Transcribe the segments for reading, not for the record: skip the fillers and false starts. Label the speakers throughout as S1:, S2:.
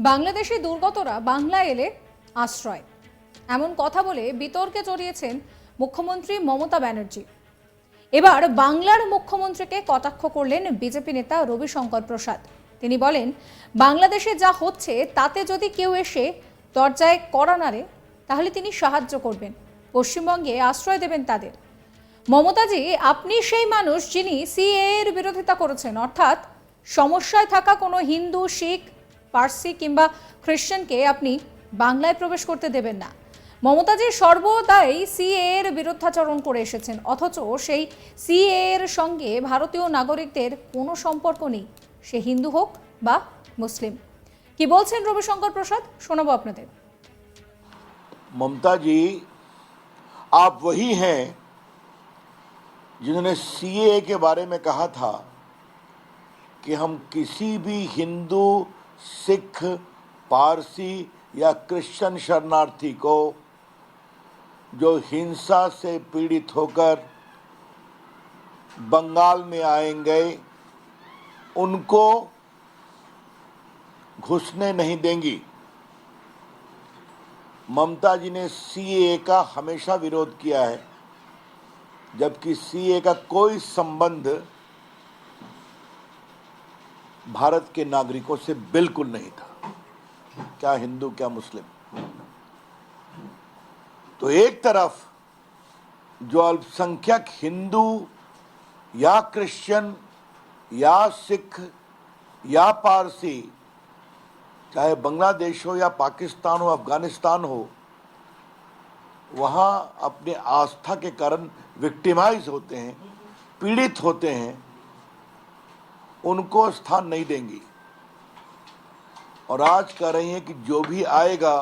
S1: বাংলাদেশি দুর্গতরা বাংলায় এলে আশ্রয়, এমন কথা বলে বিতর্কে জড়িয়েছেন মুখ্যমন্ত্রী মমতা ব্যানার্জি। এবার বাংলার মুখ্যমন্ত্রীকে কটাক্ষ করলেন বিজেপি নেতা রবিশঙ্কর প্রসাদ। তিনি বলেন, বাংলাদেশে যা হচ্ছে তাতে যদি কেউ এসে দরজায় কড়া নাড়ে তাহলে তিনি সাহায্য করবেন, পশ্চিমবঙ্গে আশ্রয় দেবেন তাদের। মমতাজি, আপনি সেই মানুষ যিনি সিএএ এর বিরোধিতা করেছেন, অর্থাৎ সমস্যায় থাকা কোনো হিন্দু, শিখ, পার্সি কিংবা খ্রিস্টানকে আপনি বাংলায় প্রবেশ করতে দেবেন না। মমতাজি সর্বদাই সিএএ এর বিরুদ্ধাচরণ করে এসেছেন, অথচ সেই সিএএ এর সঙ্গে ভারতীয় নাগরিকদের কোনো সম্পর্ক নেই, সে হিন্দু হোক বা মুসলিম। কি বলছেন রবিশঙ্কর প্রসাদ, শোনাবো আপনাদের।
S2: ममता जी, आप वही हैं जिन्होंने सीएए के बारे में कहा था कि हम किसी भी हिंदू, सिख, पारसी या क्रिश्चियन शरणार्थी को जो हिंसा से पीड़ित होकर बंगाल में आएंगे उनको घुसने नहीं देंगी। ममता जी ने सीएए का हमेशा विरोध किया है, जबकि सीएए का कोई संबंध भारत के नागरिकों से बिल्कुल नहीं था, क्या हिंदू क्या मुस्लिम। तो एक तरफ जो अल्पसंख्यक हिंदू या क्रिश्चियन या सिख या पारसी, चाहे बांग्लादेश हो या पाकिस्तान हो, अफगानिस्तान हो, वहाँ अपने आस्था के कारण विक्टिमाइज होते हैं, पीड़ित होते हैं, उनको स्थान नहीं देंगी। और आज कह रही हैं कि जो भी आएगा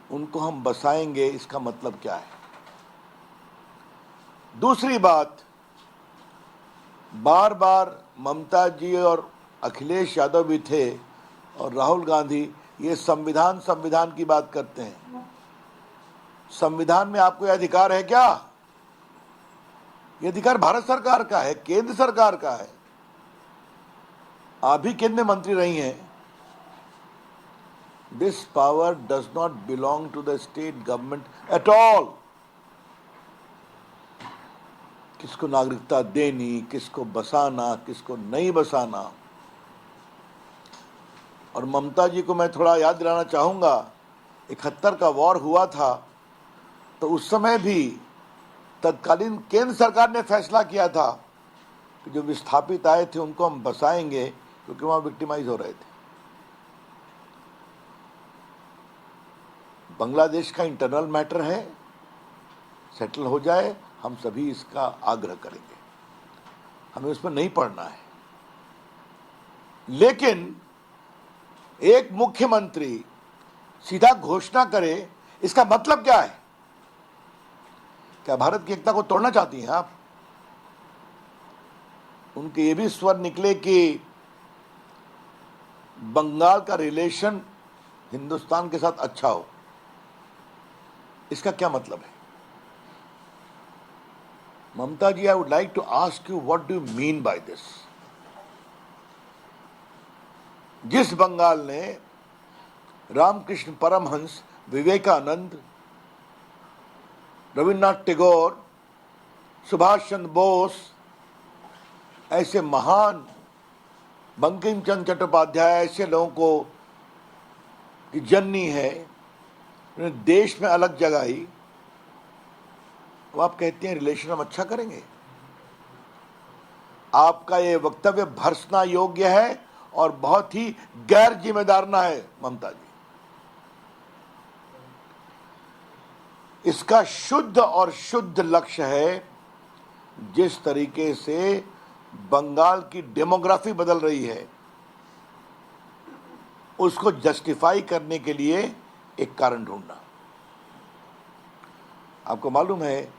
S2: उनको हम बसाएंगे। इसका मतलब क्या है? दूसरी बात, बार बार ममता जी और अखिलेश यादव भी थे और राहुल गांधी ये संविधान की बात करते हैं। संविधान में आपको यह अधिकार है क्या? ये अधिकार भारत सरकार का है, केंद्र सरकार का है। आप भी केंद्र मंत्री रही हैं। This power does not belong to the state government at all. किसको नागरिकता देनी, किसको बसाना, किसको नहीं बसाना। और ममता जी को मैं थोड़ा याद दिलाना चाहूँगा, 71 का वॉर हुआ था तो उस समय भी तत्कालीन केंद्र सरकार ने फैसला किया था कि जो विस्थापित आए थे उनको हम बसाएंगे, क्योंकि वहाँ विक्टिमाइज हो रहे थे। बांग्लादेश का इंटरनल मैटर है, सेटल हो जाए, हम सभी इसका आग्रह करेंगे, हमें उसमें नहीं पड़ना है। लेकिन एक मुख्यमंत्री सीधा घोषणा करे, इसका मतलब क्या है? क्या भारत की एकता को तोड़ना चाहती हैं आप? उनके ये भी स्वर निकले कि बंगाल का रिलेशन हिंदुस्तान के साथ अच्छा हो। इसका क्या मतलब है? Mamata ji, I would like to ask you, what do you mean by this? जिस बंगाल ने रामकृष्ण परमहंस, विवेकानंद, रविन्द्रनाथ टैगोर, सुभाष चंद्र बोस ऐसे महान, बंकिम चंद्र चट्टोपाध्याय ऐसे लोगों को की जननी है, उन्हें देश में अलग जगाई, वो आप कहते हैं रिलेशन हम अच्छा करेंगे? आपका ये वक्तव्य भर्त्सना योग्य है और बहुत ही गैर जिम्मेदाराना है ममता जी। इसका शुद्ध और शुद्ध लक्ष्य है, जिस तरीके से बंगाल की डेमोग्राफी बदल रही है उसको जस्टिफाई करने के लिए एक कारण ढूंढना। आपको मालूम है,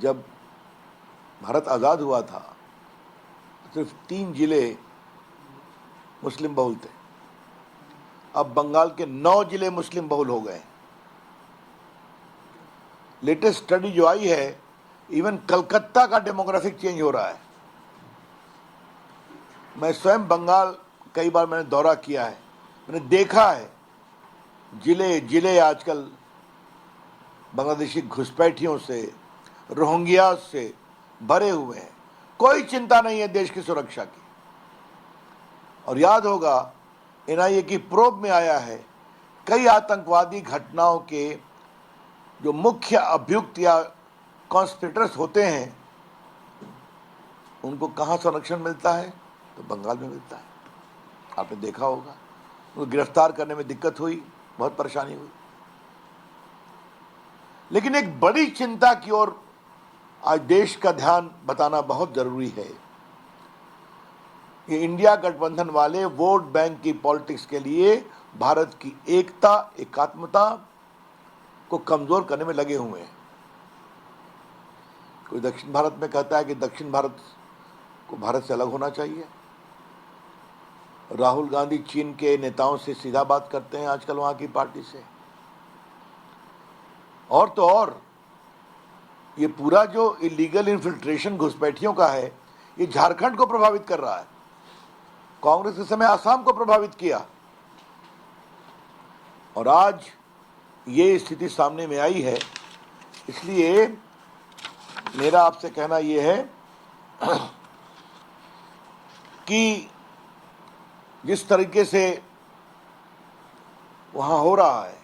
S2: जब भारत आज़ाद हुआ था सिर्फ 3 जिले मुस्लिम बहुल थे, अब बंगाल के 9 जिले मुस्लिम बहुल हो गए। लेटेस्ट स्टडी जो आई है, इवन कलकत्ता का डेमोग्राफिक चेंज हो रहा है। मैं स्वयं बंगाल कई बार मैंने दौरा किया है, मैंने देखा है जिले जिले आजकल बांग्लादेशी घुसपैठियों से, रोहिंग्या से भरे हुए हैं। कोई चिंता नहीं है देश की सुरक्षा की। और याद होगा एनआईए की प्रोब में आया है कई आतंकवादी घटनाओं के जो मुख्य अभियुक्त या कॉन्स्पिरेटर्स होते हैं उनको कहाँ संरक्षण मिलता है, तो बंगाल में मिलता है। आपने देखा होगा उनको गिरफ्तार करने में दिक्कत हुई, बहुत परेशानी हुई। लेकिन एक बड़ी चिंता की ओर आज देश का ध्यान बताना बहुत जरूरी है। ये इंडिया गठबंधन वाले वोट बैंक की पॉलिटिक्स के लिए भारत की एकता, एकात्मता को कमजोर करने में लगे हुए हैं। कोई दक्षिण भारत में कहता है कि दक्षिण भारत को भारत से अलग होना चाहिए। राहुल गांधी चीन के नेताओं से सीधा बात करते हैं आजकल वहां की पार्टी से। और तो और ये पूरा जो इलीगल इन्फिल्ट्रेशन घुसपैठियों का है, ये झारखंड को प्रभावित कर रहा है। कांग्रेस के समय आसाम को प्रभावित किया और आज ये स्थिति सामने में आई है। इसलिए मेरा आपसे कहना यह है कि जिस तरीके से वहां हो रहा है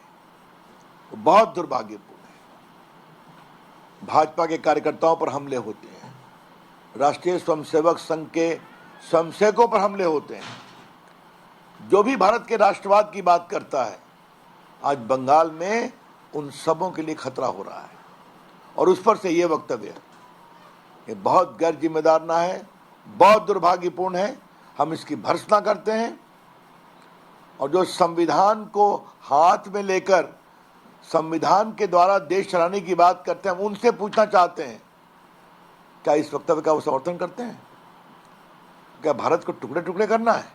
S2: वो बहुत दुर्भाग्यपूर्ण है। भाजपा के कार्यकर्ताओं पर हमले होते हैं, राष्ट्रीय स्वयंसेवक संघ के स्वयंसेवकों पर हमले होते हैं। जो भी भारत के राष्ट्रवाद की बात करता है आज बंगाल में उन सबों के लिए खतरा हो रहा है। और उस पर से ये वक्तव्य ये बहुत गैर जिम्मेदार है, बहुत दुर्भाग्यपूर्ण है। हम इसकी भर्त्सना करते हैं और जो संविधान को हाथ में लेकर संविधान के द्वारा देश चलाने की बात करते हैं, हम उनसे पूछना चाहते हैं क्या इस वक्तव्य का वो समर्थन करते हैं? क्या भारत को टुकड़े टुकड़े करना है?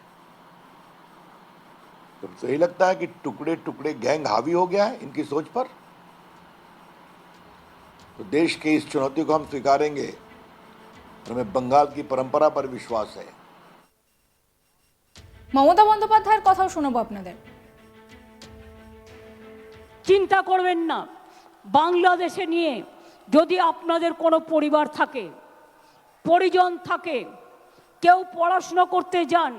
S2: तो यही लगता है कि टुकड़े टुकड़े गैंग हावी हो गया है इनकी सोच पर। तो देश की इस चुनौती को हम स्वीकारेंगे। हमें बंगाल की परंपरा पर विश्वास है।
S1: মমতা বন্দ্যোপাধ্যায়ের কথাও শোনাবো আপনাদের।
S3: চিন্তা করবেন না, বাংলাদেশে নিয়ে যদি আপনাদের কোনো পরিবার থাকে, পরিজন থাকে, কেউ পড়াশোনা করতে যান,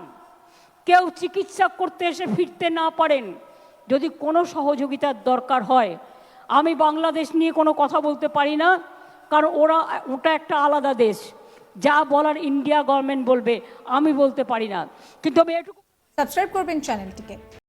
S3: কেউ চিকিৎসা করতে এসে ফিরতে না পারেন, যদি কোনো সহযোগিতার দরকার হয়, আমি বাংলাদেশ নিয়ে কোনো কথা বলতে পারি না, কারণ ওটা একটা আলাদা দেশ। যা বলার ইন্ডিয়া গভর্নমেন্ট বলবে, আমি বলতে পারি না। কিন্তু আমি এটুকু
S1: সাবস্ক্রাইব করবেন চ্যানেলটিকে।